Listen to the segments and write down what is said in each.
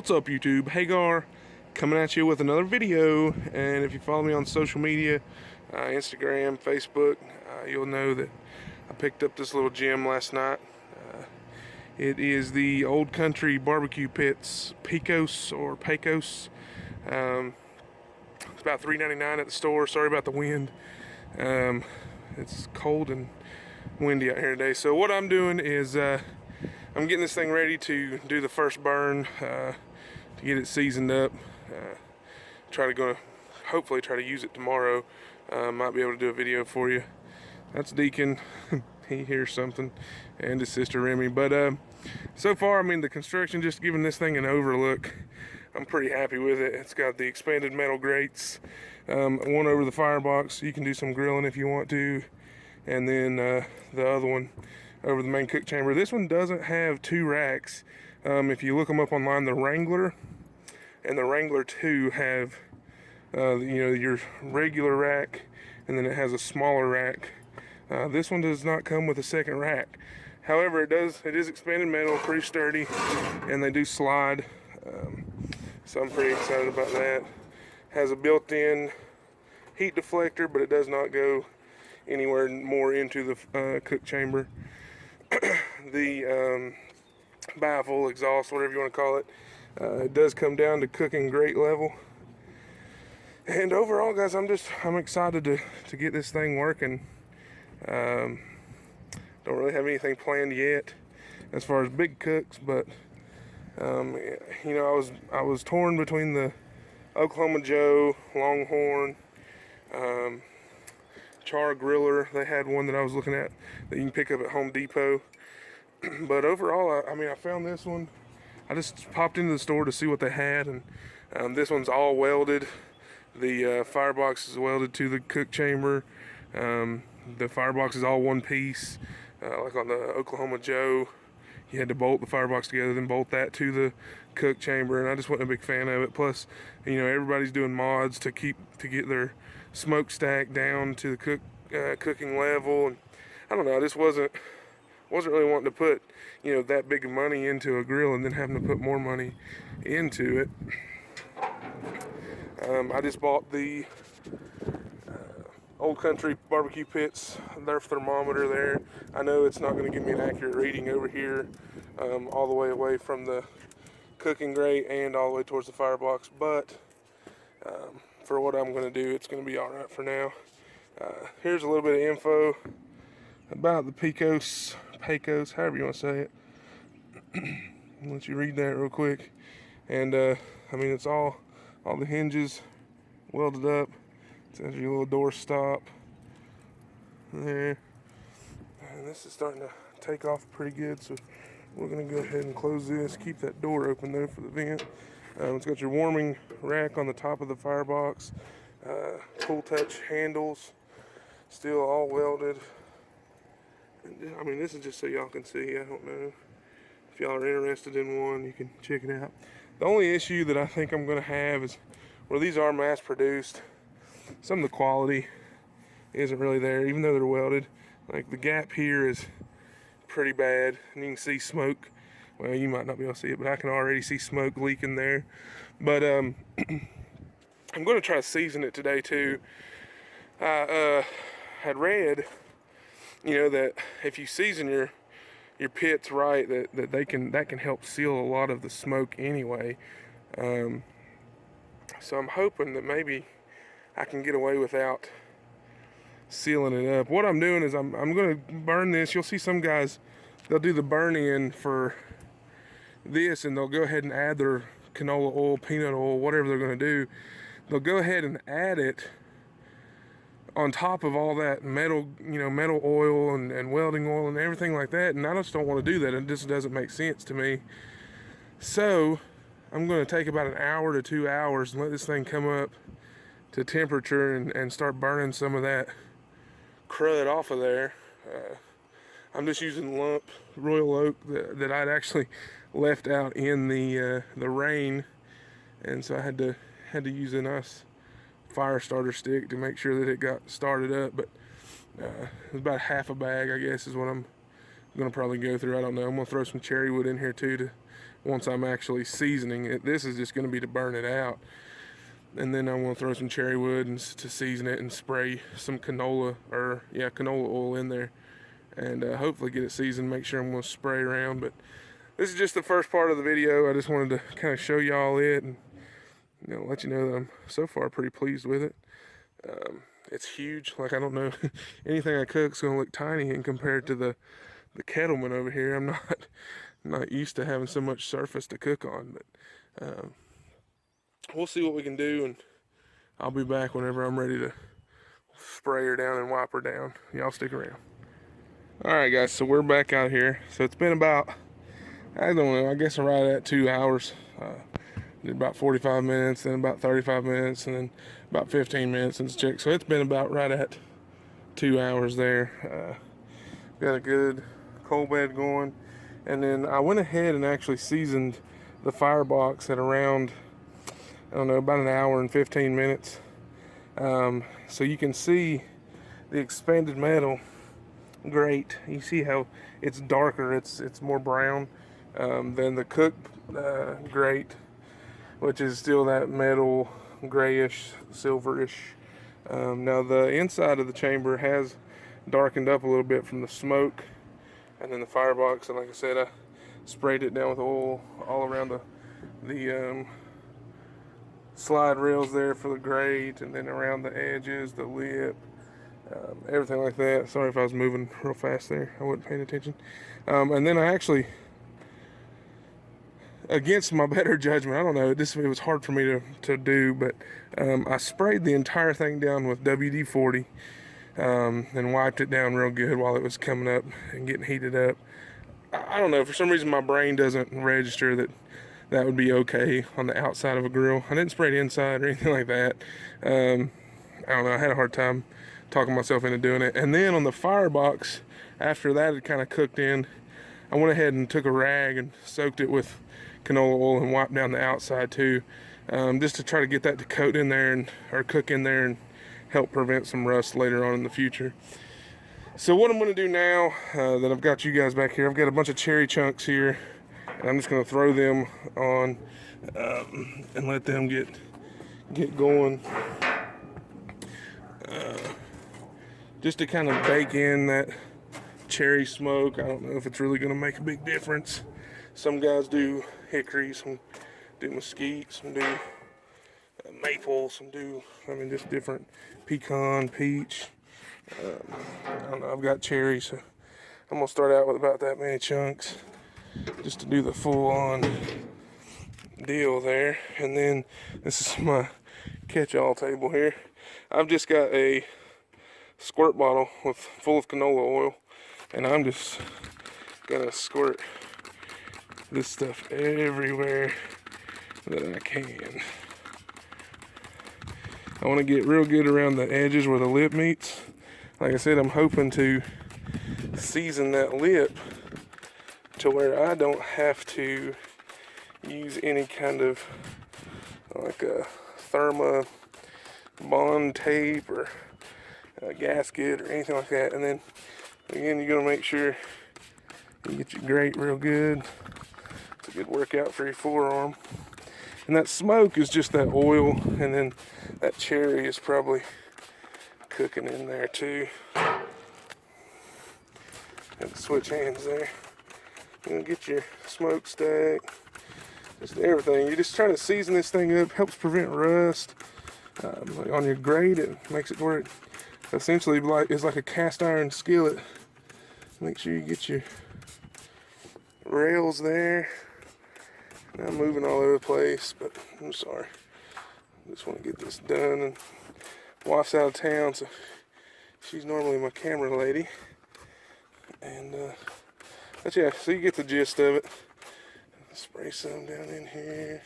What's up, YouTube? Hagar coming at you with another video. And if you follow me on social media, Instagram, Facebook, you'll know that I picked up this little gem last night. It is the Old Country Barbecue Pits Pecos or Pecos. It's about $3.99 at the store. Sorry about the wind. It's cold and windy out here today. So what I'm doing is I'm getting this thing ready to do the first burn, to get it seasoned up. Hopefully try to use it tomorrow. Might be able to do a video for you. That's Deacon. He hears something, and his sister Remy. But so far, I mean, the construction, just giving this thing an overlook, I'm pretty happy with it. It's got the expanded metal grates, one over the firebox. You can do some grilling if you want to, and then the other one over the main cook chamber. This one doesn't have two racks. If you look them up online, the Wrangler and the Wrangler 2 have your regular rack, and then it has a smaller rack. This one does not come with a second rack. However, it is expanded metal, pretty sturdy, and they do slide. So I'm pretty excited about that. Has a built-in heat deflector, but it does not go anywhere more into the cook chamber. The baffle, exhaust, whatever you want to call it, it does come down to cooking grate level. And overall, guys, I'm excited to get this thing working. Don't really have anything planned yet as far as big cooks, but I was torn between the Oklahoma Joe, Longhorn, Char Griller. They had one that I was looking at that you can pick up at Home Depot. But overall, I found this one. I just popped into the store to see what they had, and this one's all welded. The firebox is welded to the cook chamber. The firebox is all one piece. Like on the Oklahoma Joe, you had to bolt the firebox together, then bolt that to the cook chamber, and I just wasn't a big fan of it. Plus, everybody's doing mods to get their smokestack down to the cooking level, and I don't know, I just wasn't really wanting to put that big of money into a grill and then having to put more money into it. I just bought the Old Country Barbecue Pits, their thermometer there. I know it's not going to give me an accurate reading over here, all the way away from the cooking grate and all the way towards the firebox, but for what I'm going to do, it's going to be alright for now. Here's a little bit of info about the Pecos, however you want to say it. I'll let you read that real quick. And it's all the hinges welded up. It has your little door stop there, and this is starting to take off pretty good, so we're going to go ahead and close this. Keep that door open though for the vent. It's got your warming rack on the top of the firebox, cool touch handles, still all welded. And this is just so y'all can see. I don't know if y'all are interested in one, you can check it out. The only issue that I think I'm going to have is where these are mass produced, some of the quality isn't really there, even though they're welded. Like the gap here is pretty bad, and you can see smoke. Well, you might not be able to see it, but I can already see smoke leaking there. But I'm going to try to season it today too. I had read, that if you season your pits right, that can help seal a lot of the smoke anyway. So I'm hoping that maybe I can get away without sealing it up. What I'm doing is I'm going to burn this. You'll see some guys, they'll do the burn-in for this, and they'll go ahead and add their canola oil, peanut oil, whatever they're going to do. They'll go ahead and add it on top of all that metal oil and welding oil and everything like that. And I just don't want to do that. It just doesn't make sense to me. So I'm going to take about an hour to 2 hours and let this thing come up to temperature and start burning some of that crud off of there. I'm just using lump royal oak that I'd actually left out in the rain, and so I had to use a nice fire starter stick to make sure that it got started up. But it was about half a bag, I guess, is what I'm gonna probably go through. I don't know. I'm gonna throw some cherry wood in here too to once I'm actually seasoning it. This is just gonna be to burn it out, and then I'm gonna throw some cherry wood and to season it and spray some canola oil in there, and hopefully get it seasoned. Make sure I'm gonna spray around. But this is just the first part of the video. I just wanted to kind of show y'all it and let you know that I'm so far pretty pleased with it. It's huge. Like, I don't know, anything I cook is gonna look tiny in compared to the kettleman over here. I'm not used to having so much surface to cook on, but we'll see what we can do, and I'll be back whenever I'm ready to spray her down and wipe her down. Y'all stick around. All right, guys, so we're back out here. So it's been about, I don't know, I guess right at 2 hours. Did about 45 minutes, then about 35 minutes, and then about 15 minutes since check. So it's been about right at 2 hours there. Got a good coal bed going. And then I went ahead and actually seasoned the firebox at around, I don't know, about an hour and 15 minutes. So you can see the expanded metal grate. You see how it's darker, it's more brown than the cooked grate, which is still that metal grayish, silverish. Now the inside of the chamber has darkened up a little bit from the smoke, and then the firebox, and like I said, I sprayed it down with oil all around the slide rails there for the grate, and then around the edges, the lip, everything like that. Sorry if I was moving real fast there, I wasn't paying attention. And then I actually, against my better judgment, I don't know, it was hard for me to do, but I sprayed the entire thing down with WD-40 and wiped it down real good while it was coming up and getting heated up. I don't know, for some reason my brain doesn't register that would be okay on the outside of a grill. I didn't spray it inside or anything like that. I don't know, I had a hard time talking myself into doing it. And then on the firebox, after that had kind of cooked in, I went ahead and took a rag and soaked it with canola oil and wiped down the outside too, just to try to get that to coat in there or cook in there and help prevent some rust later on in the future. So what I'm going to do now that I've got you guys back here, I've got a bunch of cherry chunks here, and I'm just going to throw them on and let them get going, just to kind of bake in that cherry smoke. I don't know if it's really going to make a big difference. Some guys do hickory, some do mesquite, some do maple, some do, just different, pecan, peach. I don't know, I've got cherry, so I'm gonna start out with about that many chunks just to do the full-on deal there. And then this is my catch-all table here. I've just got a squirt bottle full of canola oil, and I'm just gonna squirt this stuff everywhere that I can. I want to get real good around the edges where the lip meets. Like I said, I'm hoping to season that lip to where I don't have to use any kind of like a therma bond tape or a gasket or anything like that. And then again, you're gonna make sure you get your grate real good. It's a good workout for your forearm. And that smoke is just that oil, and then that cherry is probably cooking in there too. Have to switch hands there. You're gonna get your smokestack, just everything. You're just trying to season this thing up, helps prevent rust. Like on your grate, it makes it where it essentially is like a cast iron skillet. Make sure you get your rails there. Now I'm moving all over the place, but I'm sorry. I just want to get this done. And wife's out of town, so she's normally my camera lady. And but yeah, so you get the gist of it. Spray some down in here.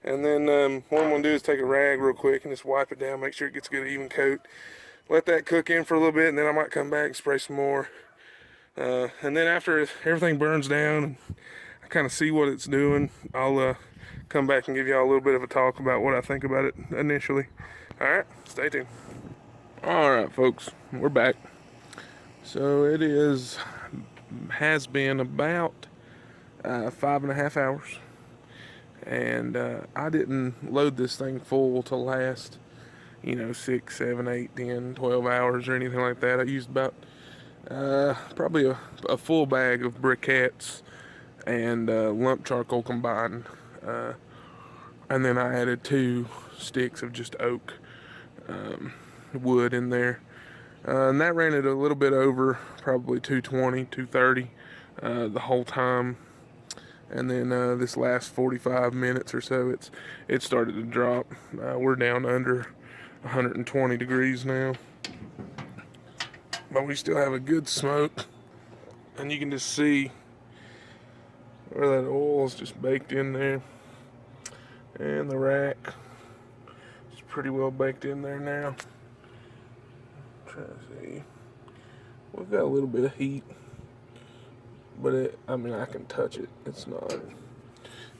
And then what I'm gonna do is take a rag real quick and just wipe it down, make sure it gets a good even coat. Let that cook in for a little bit, and then I might come back and spray some more. And then after everything burns down and I kind of see what it's doing, I'll come back and give y'all a little bit of a talk about what I think about it initially. Alright, stay tuned. Alright folks, we're back. So it is has been about 5.5 hours, and I didn't load this thing full to last, 6, 7, 8, 10, 12 hours or anything like that. I used about probably a full bag of briquettes and lump charcoal combined, and then I added 2 sticks of just oak wood in there. And that ran it a little bit over, probably 220, 230 the whole time. And then this last 45 minutes or so, it started to drop. We're down under 120 degrees now, but we still have a good smoke, and you can just see where that oil is just baked in there, and the rack is pretty well baked in there now. Trying to see, we've got a little bit of heat, but I can touch it. It's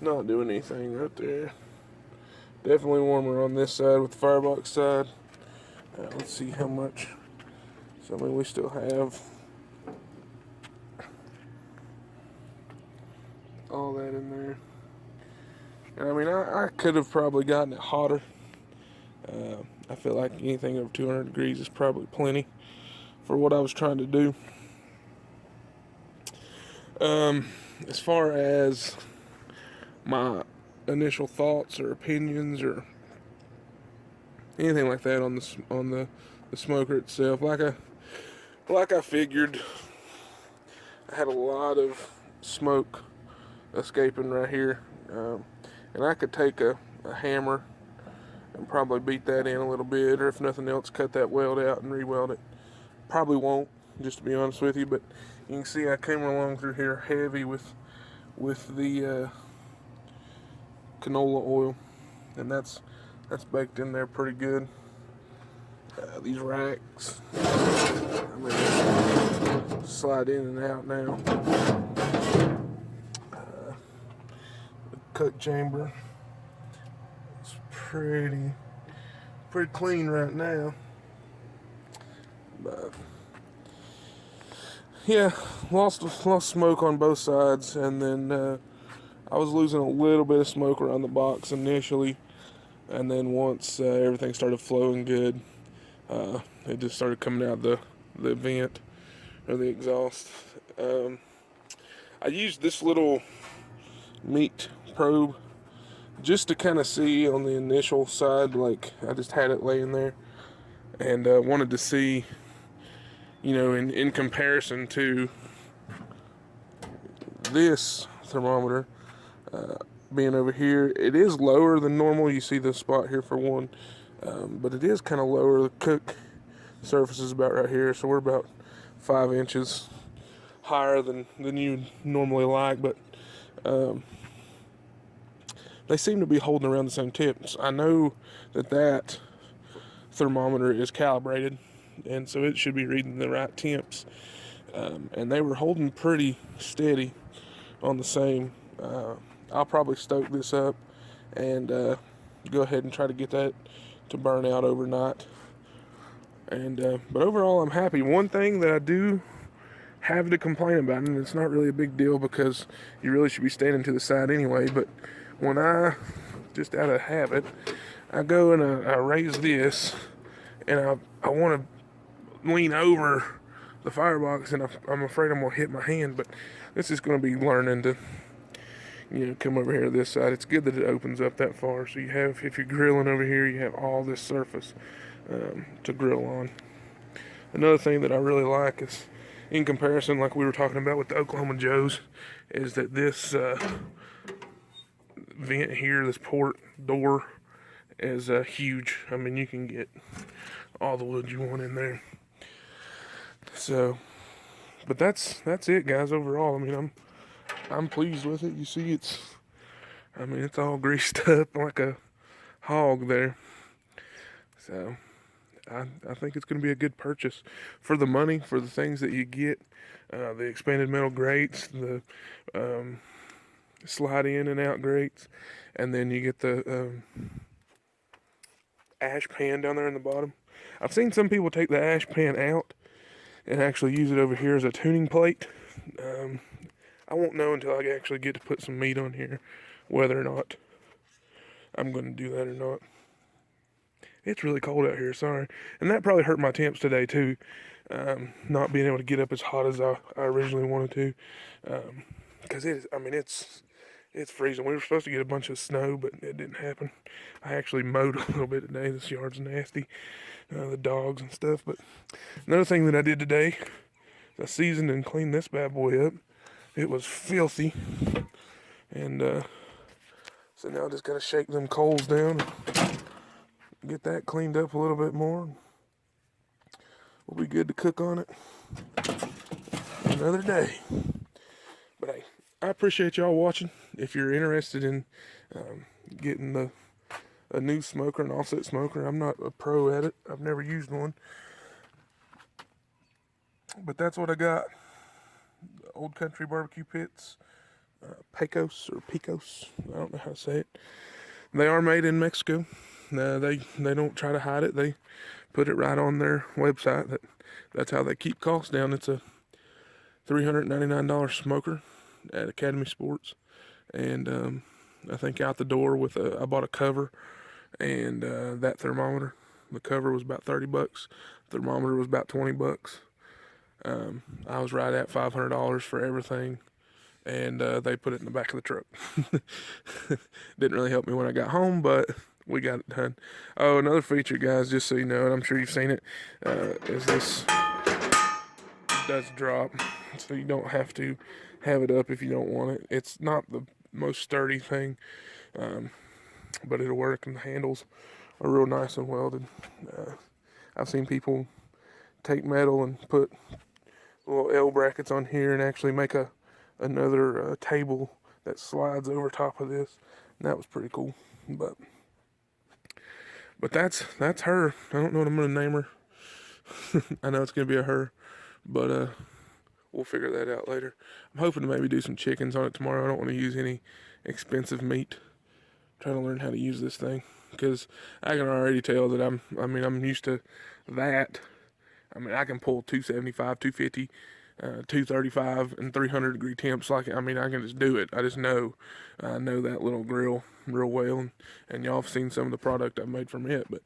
not doing anything right there. Definitely warmer on this side with the firebox side. Let's see how much. So we still have all that in there. And I could have probably gotten it hotter. I feel like anything over 200 degrees is probably plenty for what I was trying to do. As far as my initial thoughts or opinions or anything like that on the smoker itself, like I figured, I had a lot of smoke escaping right here, and I could take a hammer and probably beat that in a little bit, or if nothing else, cut that weld out and re-weld it. Probably won't, just to be honest with you, but you can see I came along through here heavy with the canola oil, and that's baked in there pretty good. These racks, slide in and out now. The cut chamber, it's pretty clean right now, but yeah, lost smoke on both sides, and then I was losing a little bit of smoke around the box initially, and then once everything started flowing good, it just started coming out the vent or the exhaust. I used this little meat probe just to kind of see on the initial side, like I just had it laying there, and wanted to see, in comparison to this thermometer, being over here, it is lower than normal. You see the spot here for one, but it is kind of lower. The cook surface is about right here, so we're about 5 inches higher than you'd normally like, but they seem to be holding around the same temps. I know that thermometer is calibrated, and so it should be reading the right temps, and they were holding pretty steady on the same. I'll probably stoke this up and go ahead and try to get that to burn out overnight. And but overall, I'm happy. One thing that I do have to complain about, and it's not really a big deal because you really should be standing to the side anyway, but when I, just out of habit, I go and I raise this, and I want to lean over the firebox, and I'm afraid I'm going to hit my hand, but this is going to be learning to, come over here to this side. It's good that it opens up that far, so you have, if you're grilling over here, you have all this surface to grill on. Another thing that I really like is, in comparison, like we were talking about with the Oklahoma Joes, is that this vent here, this port door, is huge. You can get all the wood you want in there. So, but that's it, guys. Overall, I'm pleased with it. You see, it's all greased up like a hog there. So, I think it's going to be a good purchase for the money, for the things that you get. The expanded metal grates, the slide in and out grates, and then you get the ash pan down there in the bottom. I've seen some people take the ash pan out and actually use it over here as a tuning plate. I won't know until I actually get to put some meat on here, whether or not I'm going to do that or not. It's really cold out here, sorry. And that probably hurt my temps today, too. Not being able to get up as hot as I originally wanted to. Because it's freezing. We were supposed to get a bunch of snow, but it didn't happen. I actually mowed a little bit today. This yard's nasty. The dogs and stuff. But another thing that I did today, I seasoned and cleaned this bad boy up. It was filthy. And so now I just got to shake them coals down and get that cleaned up a little bit more. We'll be good to cook on it another day. But hey, I appreciate y'all watching. If you're interested in getting a new smoker, an offset smoker, I'm not a pro at it. I've never used one. But that's what I got. Old Country Barbecue Pits. Pecos or Pecos. I don't know how to say it. They are made in Mexico. They don't try to hide it. They put it right on their website. That's how they keep costs down. It's a $399 smoker at Academy Sports, and I think out the door with I bought a cover and that thermometer. The cover was about $30. The thermometer was about $20. I was right at $500 for everything. And they put it in the back of the truck. Didn't really help me when I got home, but we got it done. Oh, another feature, guys, just so you know, and I'm sure you've seen it, is this does drop, so you don't have to have it up if you don't want it. It's not the most sturdy thing, but it'll work, and the handles are real nice and welded. I've seen people take metal and put little L brackets on here and actually make another table that slides over top of this, and that was pretty cool. But that's her. I don't know what I'm gonna name her. I know it's gonna be a her, but we'll figure that out later. I'm hoping to maybe do some chickens on it tomorrow. I don't want to use any expensive meat. Trying to learn how to use this thing, because I can already tell that I'm used to that. I mean, I can pull 275, 250, 235 and 300 degree temps. I can just do it. I just know. I know that little grill real well, and y'all have seen some of the product I've made from it, but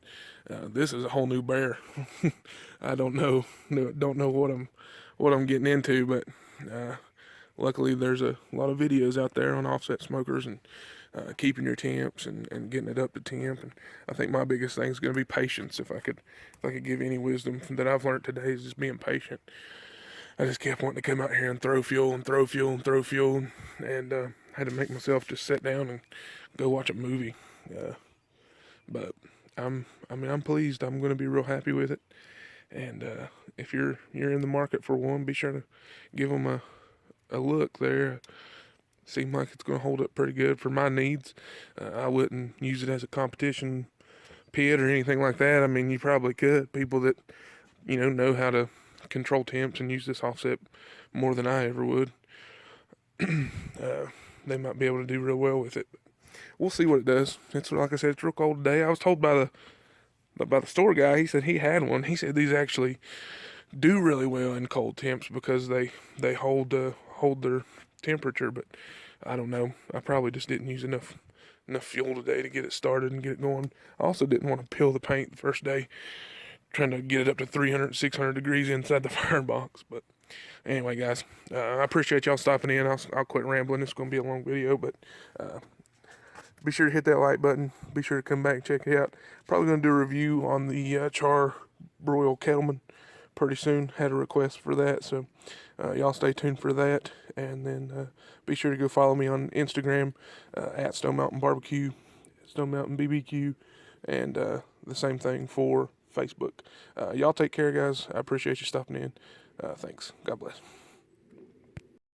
this is a whole new bear. I don't know what I'm getting into, but luckily there's a lot of videos out there on offset smokers and keeping your temps and getting it up to temp. And I think my biggest thing is going to be patience. If I could give any wisdom that I've learned today, is just being patient. I just kept wanting to come out here and throw fuel, and had to make myself just sit down and go watch a movie. But I'm pleased. I'm going to be real happy with it. And if you're in the market for one, be sure to give them a look there. Seems like it's going to hold up pretty good for my needs. I wouldn't use it as a competition pit or anything like that. I mean, you probably could. People that know how to control temps and use this offset more than I ever would. They might be able to do real well with it. We'll see what it does. It's like I said, it's real cold today. I was told by the store guy. He said he had one. He said these actually do really well in cold temps because they hold their temperature. But I don't know. I probably just didn't use enough fuel today to get it started and get it going. I also didn't want to peel the paint the first day, trying to get it up to 300, 600 degrees inside the firebox. But anyway, guys, I appreciate y'all stopping in. I'll quit rambling. It's going to be a long video, but be sure to hit that like button. Be sure to come back and check it out. Probably going to do a review on the Char Broil Kettleman pretty soon. Had a request for that, so y'all stay tuned for that. And then be sure to go follow me on Instagram at Stone Mountain Barbecue, Stone Mountain BBQ, and the same thing for Facebook. Y'all take care, guys. I appreciate you stopping in. Thanks. God bless.